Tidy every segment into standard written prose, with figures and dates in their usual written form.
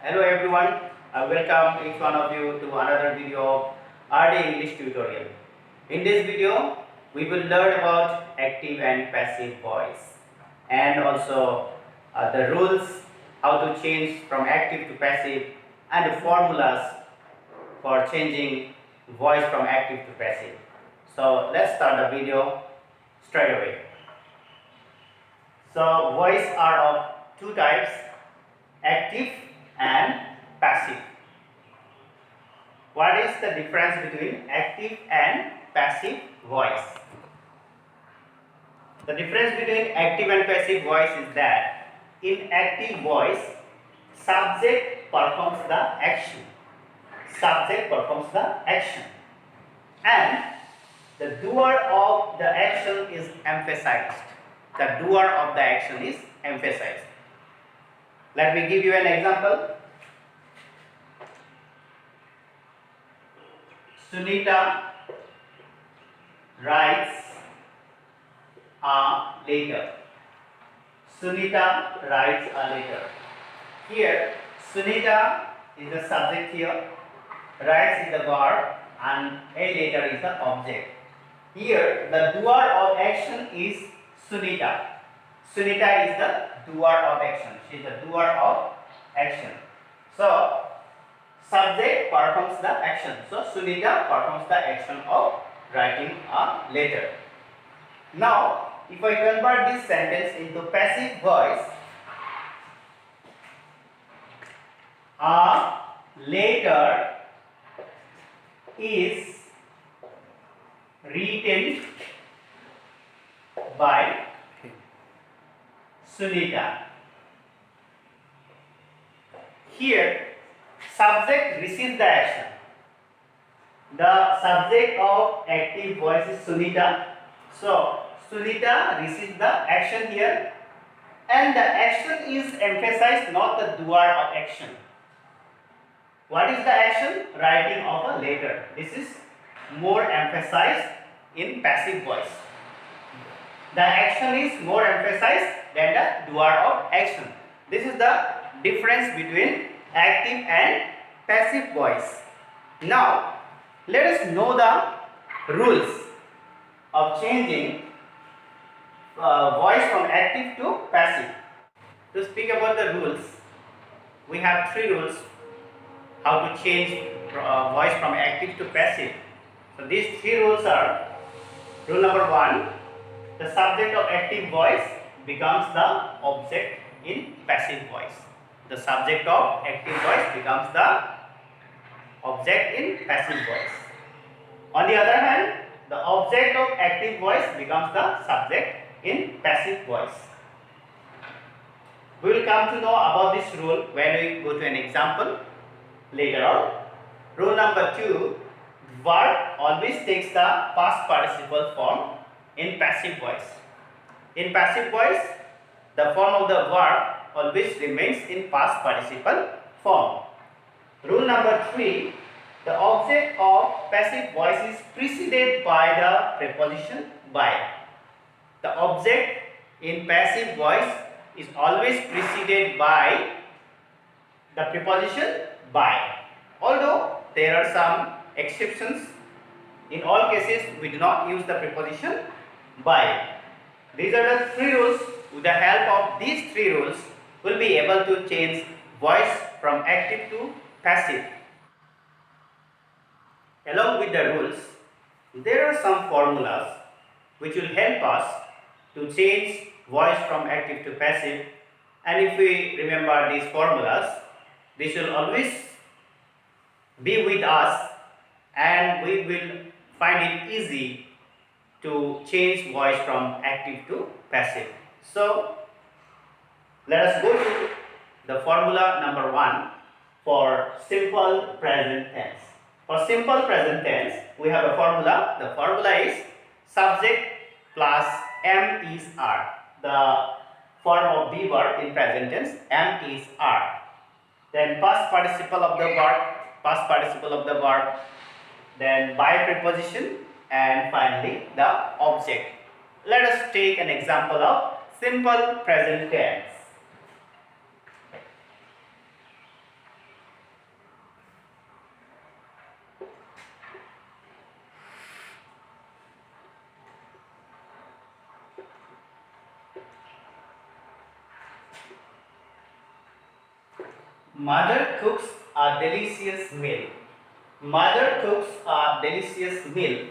Hello everyone, welcome each one of you to another video of RD English tutorial. In this video, we will learn about active and passive voice and also the rules, how to change from active to passive, and the formulas for changing voice from active to passive. So let's start the video straight away. So voice are of two types, active and passive. What is the difference between active and passive voice? The difference between active and passive voice is that in active voice, subject performs the action. Subject performs the action. And the doer of the action is emphasized. The doer of the action is emphasized. Let me give you an example. Sunita writes a letter. Sunita writes a letter. Here, Sunita is the subject here, writes is the verb, and a letter is the object. Here, the doer of action is Sunita. Sunita is the doer of action. She is the doer of action. So, subject performs the action. So, Sunita performs the action of writing a letter. Now, if I convert this sentence into passive voice, a letter is written by Sunita. Here, subject receives the action. The subject of active voice is Sunita. So, Sunita receives the action here, and the action is emphasized, not the doer of action. What is the action? Writing of a letter. This is more emphasized in passive voice. The action is more emphasized than the doer of action. This is the difference between active and passive voice. Now, let us know the rules of changing voice from active to passive. To speak about the rules, we have three rules how to change voice from active to passive. So these three rules are: rule number 1, the subject of active voice becomes the object in passive voice. The subject of active voice becomes the object in passive voice. On the other hand, the object of active voice becomes the subject in passive voice. We will come to know about this rule when we go to an example later on. Rule number 2, verb always takes the past participle form in passive voice. In passive voice, the form of the verb always remains in past participle form. Rule number 3, the object of passive voice is preceded by the preposition by. The object in passive voice is always preceded by the preposition by. Although there are some exceptions, in all cases we do not use the preposition by. These are the three rules. With the help of these three rules, we will be able to change voice from active to passive. Along with the rules, there are some formulas which will help us to change voice from active to passive, and if we remember these formulas, this will always be with us and we will find it easy to change voice from active to passive. So, let us go to the formula number 1 for simple present tense. For simple present tense, we have a formula. The formula is subject plus am is are. The form of be verb in present tense, am is are. Then past participle of the verb, then by preposition, and finally the object. Let us take an example of simple present tense. Mother cooks a delicious meal. Mother cooks a delicious meal.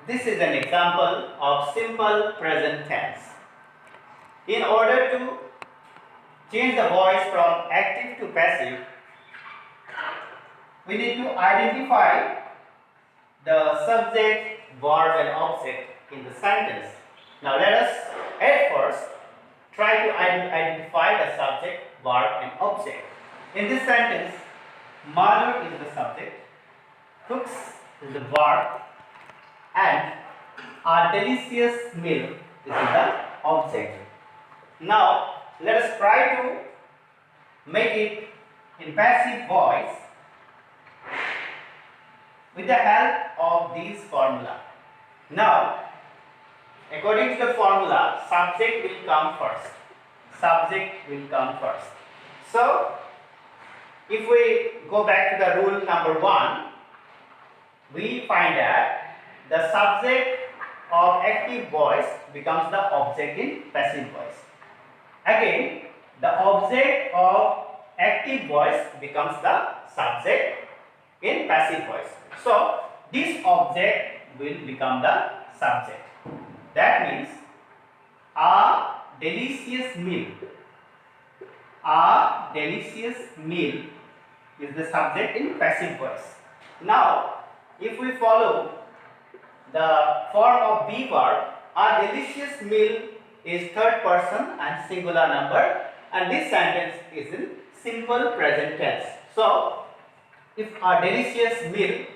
This is an example of simple present tense. In order to change the voice from active to passive, we need to identify the subject, verb and object in the sentence. Now let us at first try to identify the subject, verb and object. In this sentence, mother is the subject, cooks is the verb and a delicious meal is the object. Now let us try to make it in passive voice with the help of these formula. Now, according to the formula, subject will come first. Subject will come first. So, if we go back to the rule number 1, we find that the subject of active voice becomes the object in passive voice. Again, the object of active voice becomes the subject in passive voice. So, this object will become the subject. That means, a delicious meal. A delicious meal is the subject in passive voice. Now, if we follow the form of be verb, a delicious meal is third person and singular number, and this sentence is in simple present tense. So, if a delicious meal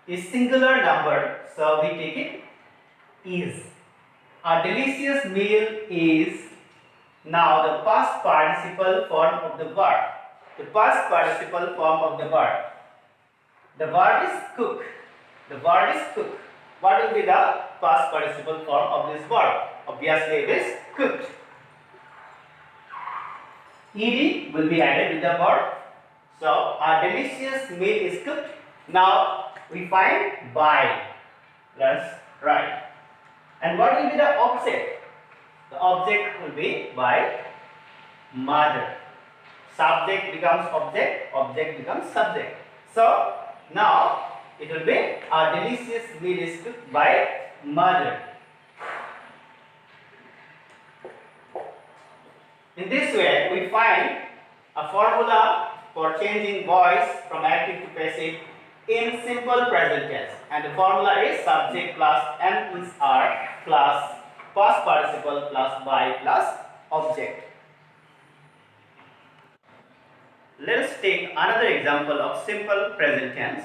is singular number, so we take it is. A delicious meal is now the past participle form of the verb. The past participle form of the verb. The verb is cook. The verb is cook. What will be the past participle form of this verb? Obviously it is cooked. Ed will be added with the verb. So a delicious meal is cooked. Now we find by. Let's write. And what will be the object? The object will be by mother. Subject becomes object, object becomes subject. So now it will be a delicious meal is cooked by mother. In this way, we find a formula for changing voice from active to passive in simple present tense, and the formula is subject plus am is are plus past participle plus by plus object. Let us take another example of simple present tense.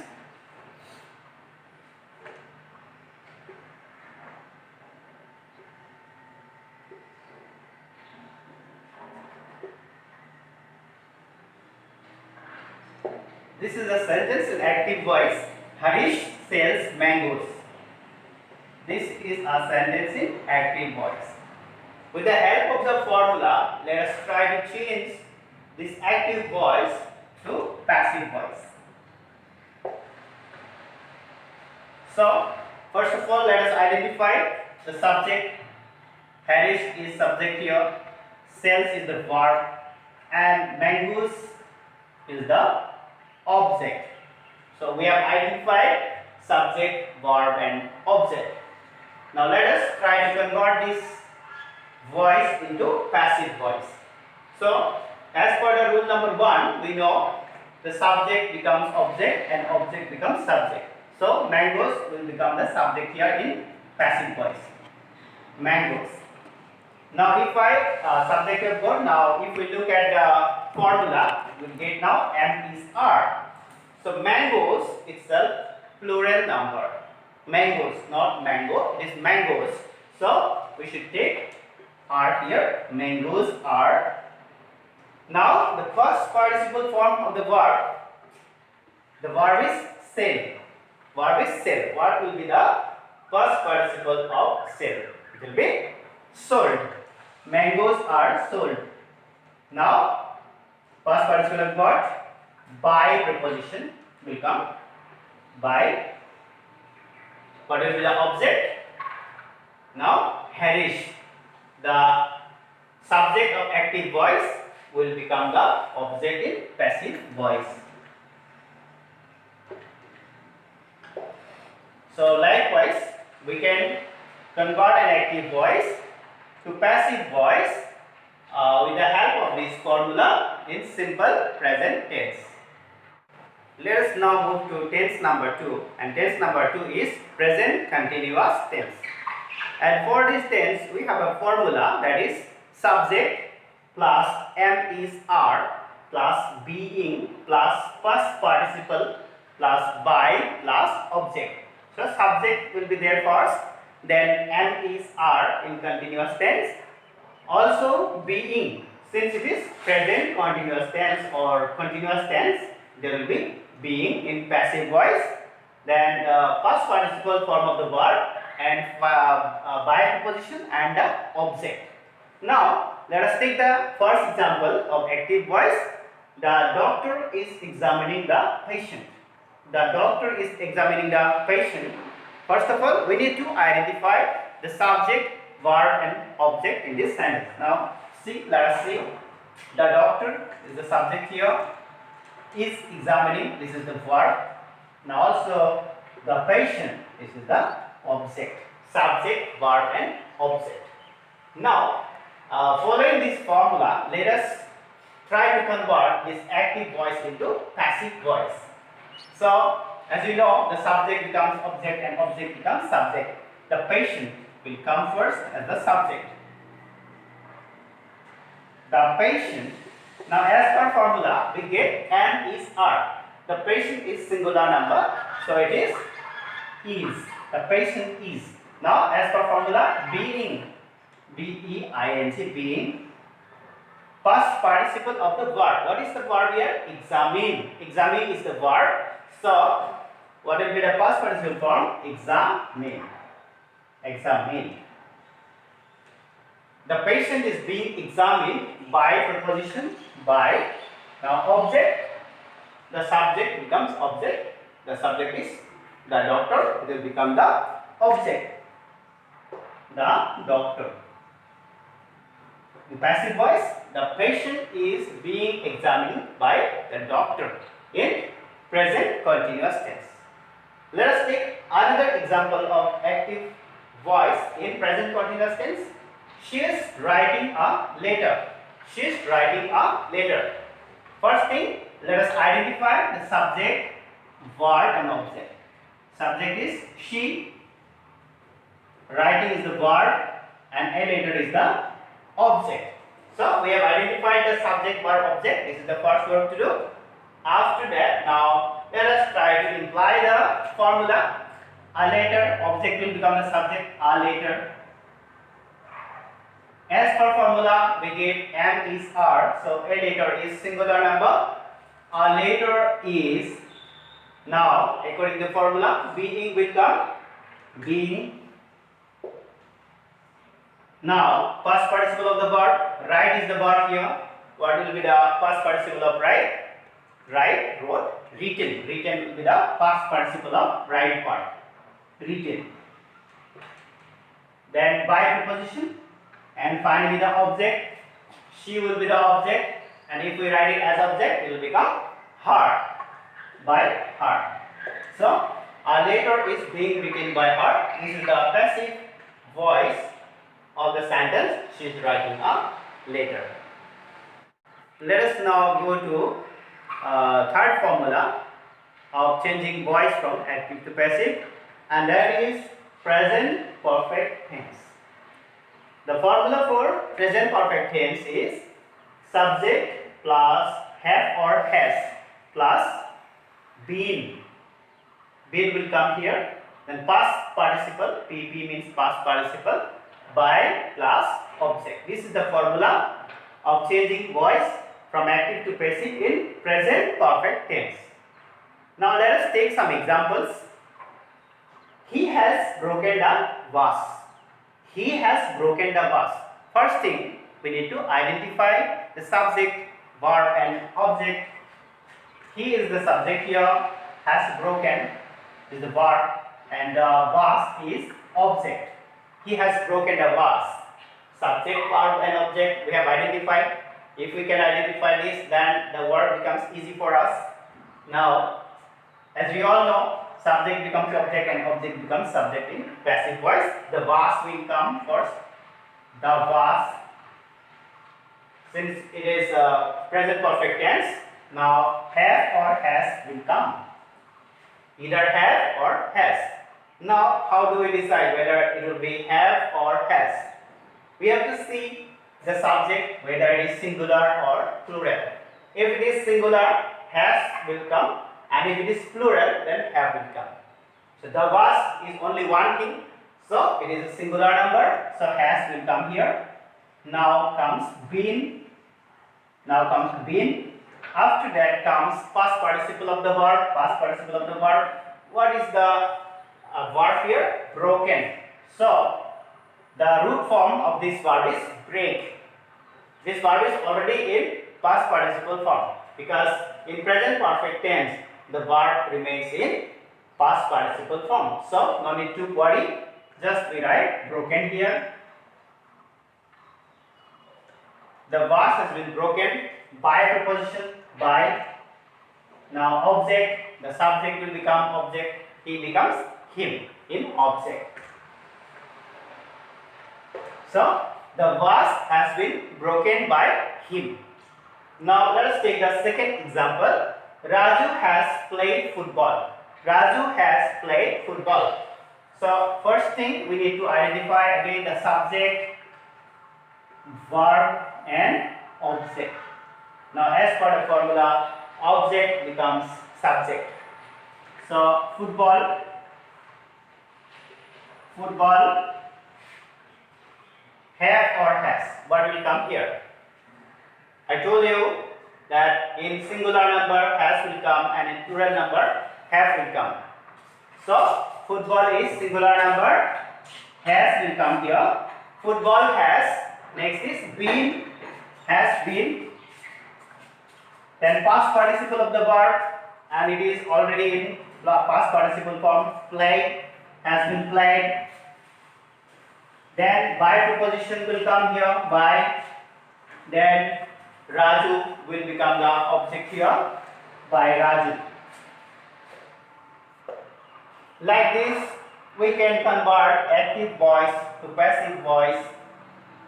This is a sentence in active voice. Harish sells mangoes. This is a sentence in active voice. With the help of the formula, let us try to change this active voice to passive voice. So, first of all, let us identify the subject. Harish is subject here. Sells is the verb, and mangoes is the object. So we have identified subject, verb and object. Now let us try to convert this voice into passive voice. So as per the rule number 1, we know the subject becomes object and object becomes subject. So mangoes will become the subject here in passive voice. Mangoes. Now if I subject of verb, now if we look at the formula, we will get now am is are. So mangoes itself plural number. Mangoes, not mango, it is mangoes. So we should take are here. Mangoes are. Now the first participle form of the verb is sell. Verb is sell. What will be the first participle of sell? It will be sold. Mangoes are sold. Now, past participle of what? By preposition will come. By. What will be the object? Now, Harish. The subject of active voice will become the object in passive voice. So likewise, we can convert an active voice to passive voice with the help of this formula in simple present tense. Let us now move to tense number 2, and tense number 2 is present continuous tense. And for this tense, we have a formula, that is subject plus am is are plus being plus past participle plus by plus object. So subject will be there first, then am is are in continuous tense, also being, since it is present continuous tense or continuous tense, there will be being in passive voice, then past participle form of the verb, and by preposition and the object. Now let us take the first example of active voice. The doctor is examining the patient. The doctor is examining the patient. First of all, we need to identify the subject, verb and object in this sentence. Now see, let us see. The doctor is the subject here, is examining, this is the verb. Now also the patient, this is the object. Subject, verb and object. Now following this formula, let us try to convert this active voice into passive voice. So as you know, the subject becomes object and object becomes subject. The patient will come first as the subject. The patient. Now as per formula, we get am is are. The patient is singular number, so it is. The patient is. Now as per formula, being, B-E-I-N-G, being, past participle of the verb. What is the verb here? Examine. Examine is the verb. So what will be the past participle form? Examine. Examine. The patient is being examined by preposition by. Now object, the subject becomes object. The subject is the doctor, it will become the object. The doctor. In passive voice, the patient is being examined by the doctor in present continuous tense. Let us take another example of active voice in present continuous tense. She is writing a letter. She is writing a letter. First thing, let us identify the subject, verb and object. Subject is she, writing is the verb, and a letter is the object. So we have identified the subject, verb, object. This is the first work to do. After that, now let us try to imply the formula. A letter, object will become the subject, a letter. As per formula, we get am is are, so a letter is singular number. A letter is, now according to the formula, being will come, being. Now past participle of the verb, write is the verb here. What will be the past participle of write? Write, wrote. Written, written will be the past participle of write part. Written. Then by preposition, and finally the object. She will be the object, and if we write it as object, it will become her. By her. So a letter is being written by her. This is the passive voice of the sentence. She is writing a letter. Let us now go to third formula of changing voice from active to passive, and that is present perfect tense. The formula for present perfect tense is subject plus have or has plus been. Been will come here. Then past participle, PP means past participle, by plus object. This is the formula of changing voice from active to passive in present perfect tense. Now let us take some examples. He has broken the vase. He has broken the vase. First thing, we need to identify the subject, verb and object. He is the subject here, has broken is the verb, and vase is object. He has broken the vase. Subject, verb and object we have identified. If we can identify this, then the word becomes easy for us. Now, as we all know, subject becomes object and object becomes subject in passive voice. The was will come first. The was, since it is present perfect tense, now have or has will come. Either have or has. Now, how do we decide whether it will be have or has? We have to see the subject, whether it is singular or plural. If it is singular, has will come, and if it is plural, then have will come. So the was is only one thing, so it is a singular number, so has will come here. Now comes been. Now comes been. After that comes past participle of the verb. Past participle of the verb. What is the verb here? Broken. So the root form of this verb is break. This verb is already in past participle form, because in present perfect tense the verb remains in past participle form. So no need to worry. Just we write broken here. The was has been broken by preposition by. Now object, the subject will become object. He becomes him in object. So the was has been broken by him. Now let us take the second example. Raju has played football. Raju has played football. So first thing we need to identify again the subject, verb and object. Now as per the formula, object becomes subject. So football have or has. What will come here? I told you that in singular number has will come and in plural number have will come. So football is singular number, has will come here. Football has. Next is been, has been. Then past participle of the verb, and it is already in past participle form. Played, has been played. Then by preposition will come here, by. Then Raju will become the object here, by Raju. Like this, we can convert active voice to passive voice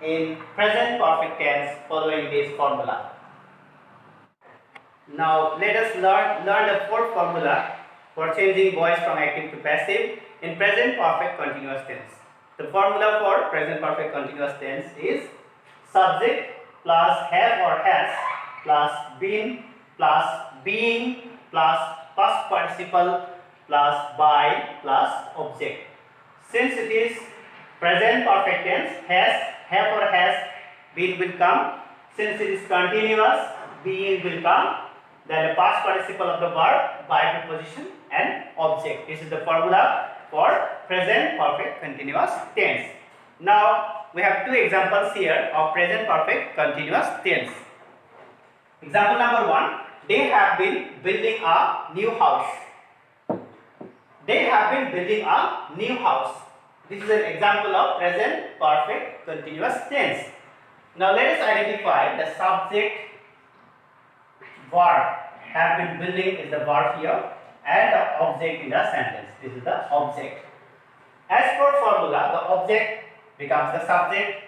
in present perfect tense following this formula. Now let us learn the fourth formula for changing voice from active to passive in present perfect continuous tense. The formula for present perfect continuous tense is subject plus have or has plus been plus being plus past participle plus by plus object. Since it is present perfect tense, have or has, been will come. Since it is continuous, being will come. Then the past participle of the verb, by preposition and object. This is the formula for present perfect continuous tense. Now we have two examples here of present perfect continuous tense. Example number 1, they have been building a new house. They have been building a new house. This is an example of present perfect continuous tense. Now let us identify the subject, verb. Have been building is the verb here, and the object in the sentence. This is the object. As per formula, the object becomes the subject.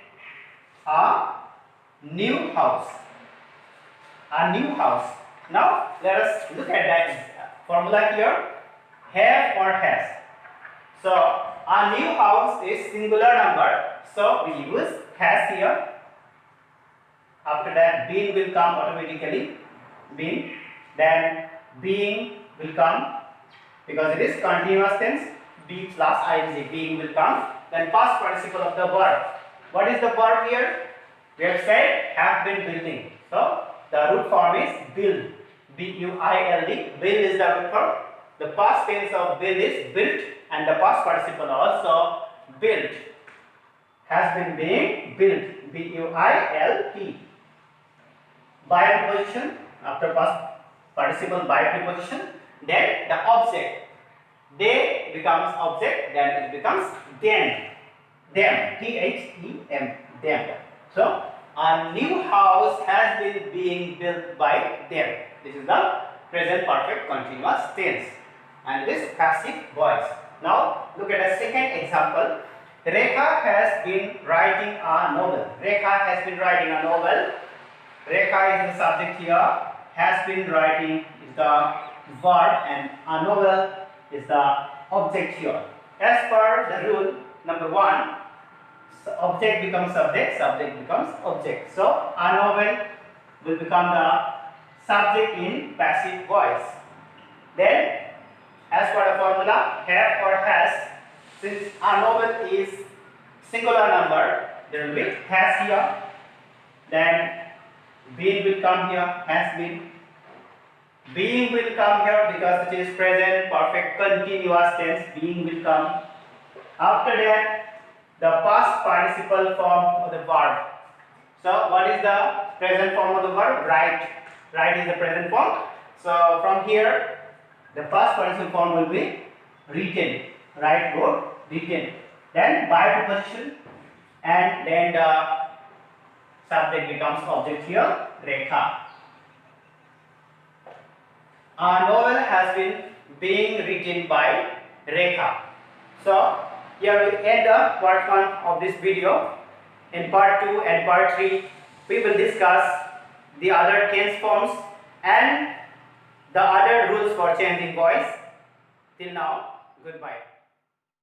A new house. A new house. Now let us look at that formula here. Have or has. So a new house is singular number, so we use has here. After that, been will come automatically. Been. Then being will come because it is continuous tense. Be plus ing, being will come. Then past participle of the verb. What is the verb here? We have said have been building. So the root form is build. B-U-I-L-D. Build is the root form. The past tense of build is built, and the past participle also built. Has been being built. B-U-I-L-T. By preposition, after past participle by preposition, then the object. They becomes object, then it becomes them. Them. T-H-E-M. Them. So A new house has been being built by them. This is the present perfect continuous tense. And this passive voice. Now look at a second example. Rekha has been writing a novel. Rekha has been writing a novel. Rekha is the subject here. Has been writing is the verb, and a novel is the object here. As per the rule number 1, object becomes subject, subject becomes object. So a novel will become the subject in passive voice. Then, as per the formula, have or has, since a novel is singular number, there will be has here. Then been will come here, has been. Being will come here because it is present perfect continuous tense. Being will come. After that, the past participle form of the verb. So what is the present form of the verb? Write. Write is the present form. So from here, the past participle form will be written. Write, wrote, written. Then by preposition, and then the subject becomes object here, Rekha. A novel has been being written by Rekha. So here we end up part 1 of this video. In part 2 and part 3, we will discuss the other tense forms and the other rules for changing voice. Till now, goodbye.